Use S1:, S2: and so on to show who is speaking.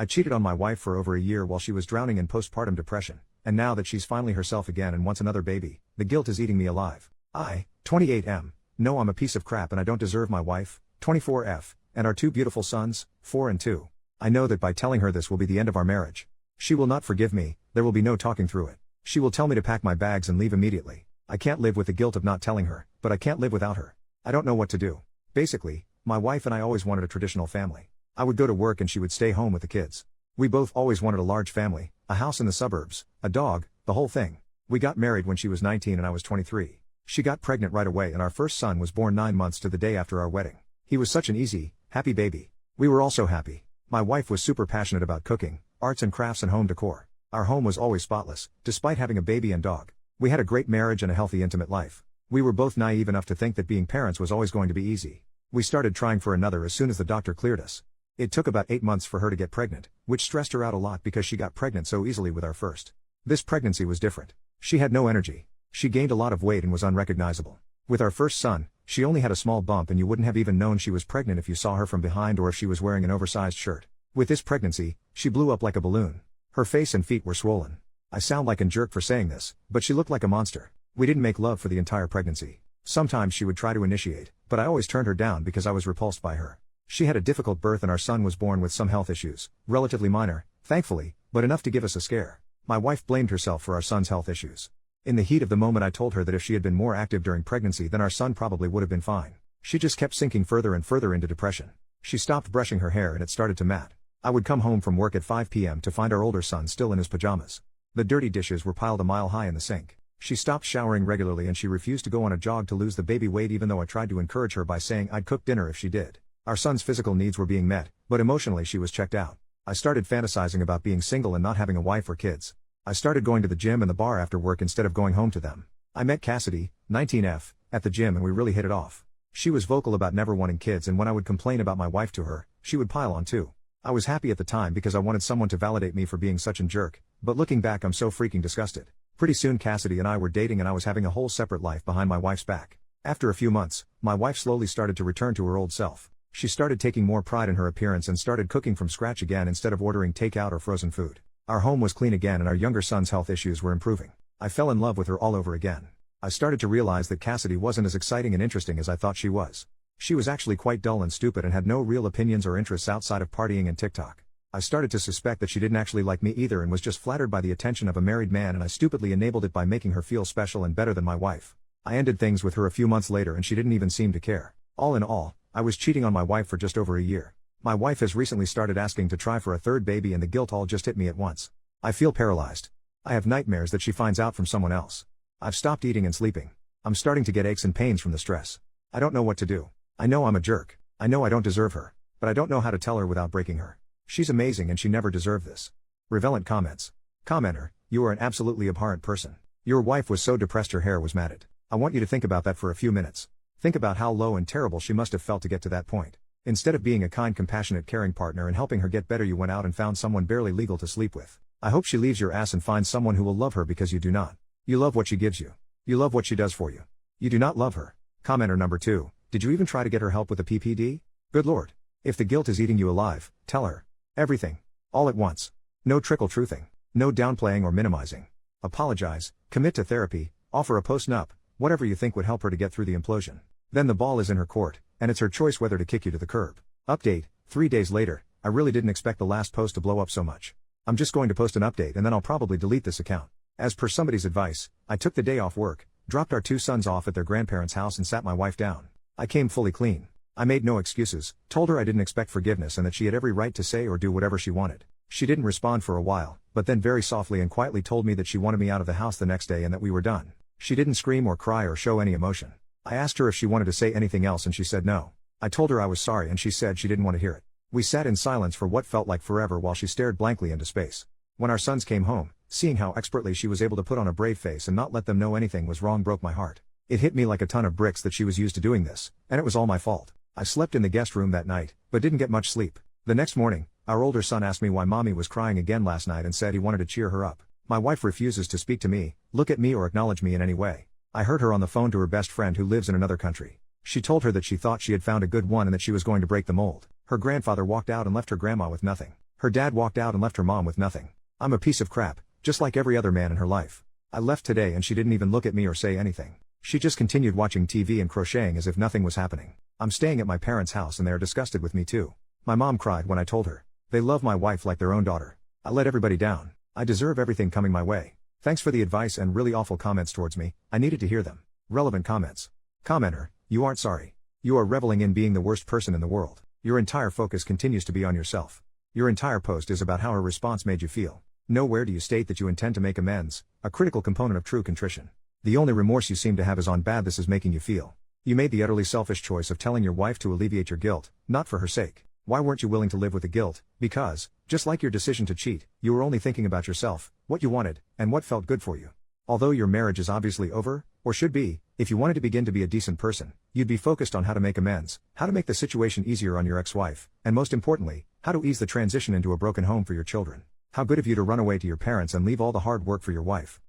S1: I cheated on my wife for over a year while she was drowning in postpartum depression, and now that she's finally herself again and wants another baby, the guilt is eating me alive. I, 28M, know I'm a piece of crap and I don't deserve my wife, 24F, and our two beautiful sons, 4 and 2. I know that by telling her this will be the end of our marriage. She will not forgive me, there will be no talking through it. She will tell me to pack my bags and leave immediately. I can't live with the guilt of not telling her, but I can't live without her. I don't know what to do. Basically, my wife and I always wanted a traditional family. I would go to work and she would stay home with the kids. We both always wanted a large family, a house in the suburbs, a dog, the whole thing. We got married when she was 19 and I was 23. She got pregnant right away and our first son was born 9 months to the day after our wedding. He was such an easy, happy baby. We were all so happy. My wife was super passionate about cooking, arts and crafts and home decor. Our home was always spotless, despite having a baby and dog. We had a great marriage and a healthy intimate life. We were both naive enough to think that being parents was always going to be easy. We started trying for another as soon as the doctor cleared us. It took about 8 months for her to get pregnant, which stressed her out a lot because she got pregnant so easily with our first. This pregnancy was different. She had no energy. She gained a lot of weight and was unrecognizable. With our first son, she only had a small bump and you wouldn't have even known she was pregnant if you saw her from behind or if she was wearing an oversized shirt. With this pregnancy, she blew up like a balloon. Her face and feet were swollen. I sound like a jerk for saying this, but she looked like a monster. We didn't make love for the entire pregnancy. Sometimes she would try to initiate, but I always turned her down because I was repulsed by her. She had a difficult birth and our son was born with some health issues, relatively minor, thankfully, but enough to give us a scare. My wife blamed herself for our son's health issues. In the heat of the moment I told her that if she had been more active during pregnancy then our son probably would have been fine. She just kept sinking further and further into depression. She stopped brushing her hair and it started to mat. I would come home from work at 5 p.m. to find our older son still in his pajamas. The dirty dishes were piled a mile high in the sink. She stopped showering regularly and she refused to go on a jog to lose the baby weight even though I tried to encourage her by saying I'd cook dinner if she did. Our son's physical needs were being met, but emotionally she was checked out. I started fantasizing about being single and not having a wife or kids. I started going to the gym and the bar after work instead of going home to them. I met Cassidy, 19F, at the gym and we really hit it off. She was vocal about never wanting kids and when I would complain about my wife to her, she would pile on too. I was happy at the time because I wanted someone to validate me for being such a jerk, but looking back I'm so freaking disgusted. Pretty soon Cassidy and I were dating and I was having a whole separate life behind my wife's back. After a few months, my wife slowly started to return to her old self. She started taking more pride in her appearance and started cooking from scratch again instead of ordering takeout or frozen food. Our home was clean again and our younger son's health issues were improving. I fell in love with her all over again. I started to realize that Cassidy wasn't as exciting and interesting as I thought she was. She was actually quite dull and stupid and had no real opinions or interests outside of partying and TikTok. I started to suspect that she didn't actually like me either and was just flattered by the attention of a married man and I stupidly enabled it by making her feel special and better than my wife. I ended things with her a few months later and she didn't even seem to care. All in all, I was cheating on my wife for just over a year. My wife has recently started asking to try for a third baby and the guilt all just hit me at once. I feel paralyzed. I have nightmares that she finds out from someone else. I've stopped eating and sleeping. I'm starting to get aches and pains from the stress. I don't know what to do. I know I'm a jerk. I know I don't deserve her. But I don't know how to tell her without breaking her. She's amazing and she never deserved this. Relevant comments. Commenter, you are an absolutely abhorrent person. Your wife was so depressed her hair was matted. I want you to think about that for a few minutes. Think about how low and terrible she must have felt to get to that point. Instead of being a kind, compassionate, caring partner and helping her get better, you went out and found someone barely legal to sleep with. I hope she leaves your ass and finds someone who will love her because you do not. You love what she gives you. You love what she does for you. You do not love her. Commenter number 2, did you even try to get her help with the PPD? Good lord. If the guilt is eating you alive, tell her. Everything. All at once. No trickle truthing. No downplaying or minimizing. Apologize, commit to therapy, offer a post-nup, whatever you think would help her to get through the implosion. Then the ball is in her court, and it's her choice whether to kick you to the curb. Update, 3 days later, I really didn't expect the last post to blow up so much. I'm just going to post an update and then I'll probably delete this account. As per somebody's advice, I took the day off work, dropped our 2 sons off at their grandparents' house and sat my wife down. I came fully clean. I made no excuses, told her I didn't expect forgiveness and that she had every right to say or do whatever she wanted. She didn't respond for a while, but then very softly and quietly told me that she wanted me out of the house the next day and that we were done. She didn't scream or cry or show any emotion. I asked her if she wanted to say anything else and she said no. I told her I was sorry and she said she didn't want to hear it. We sat in silence for what felt like forever while she stared blankly into space. When our sons came home, seeing how expertly she was able to put on a brave face and not let them know anything was wrong broke my heart. It hit me like a ton of bricks that she was used to doing this, and it was all my fault. I slept in the guest room that night, but didn't get much sleep. The next morning, our older son asked me why mommy was crying again last night and said he wanted to cheer her up. My wife refuses to speak to me, look at me or acknowledge me in any way. I heard her on the phone to her best friend who lives in another country. She told her that she thought she had found a good one and that she was going to break the mold. Her grandfather walked out and left her grandma with nothing. Her dad walked out and left her mom with nothing. I'm a piece of crap, just like every other man in her life. I left today and she didn't even look at me or say anything. She just continued watching TV and crocheting as if nothing was happening. I'm staying at my parents' house and they are disgusted with me too. My mom cried when I told her. They love my wife like their own daughter. I let everybody down. I deserve everything coming my way. Thanks for the advice and really awful comments towards me, I needed to hear them. Relevant comments. Commenter, you aren't sorry. You are reveling in being the worst person in the world. Your entire focus continues to be on yourself. Your entire post is about how her response made you feel. Nowhere do you state that you intend to make amends, a critical component of true contrition. The only remorse you seem to have is on bad this is making you feel. You made the utterly selfish choice of telling your wife to alleviate your guilt, not for her sake. Why weren't you willing to live with the guilt? Because, just like your decision to cheat, you were only thinking about yourself, what you wanted, and what felt good for you. Although your marriage is obviously over, or should be, if you wanted to begin to be a decent person, you'd be focused on how to make amends, how to make the situation easier on your ex-wife, and most importantly, how to ease the transition into a broken home for your children. How good of you to run away to your parents and leave all the hard work for your wife.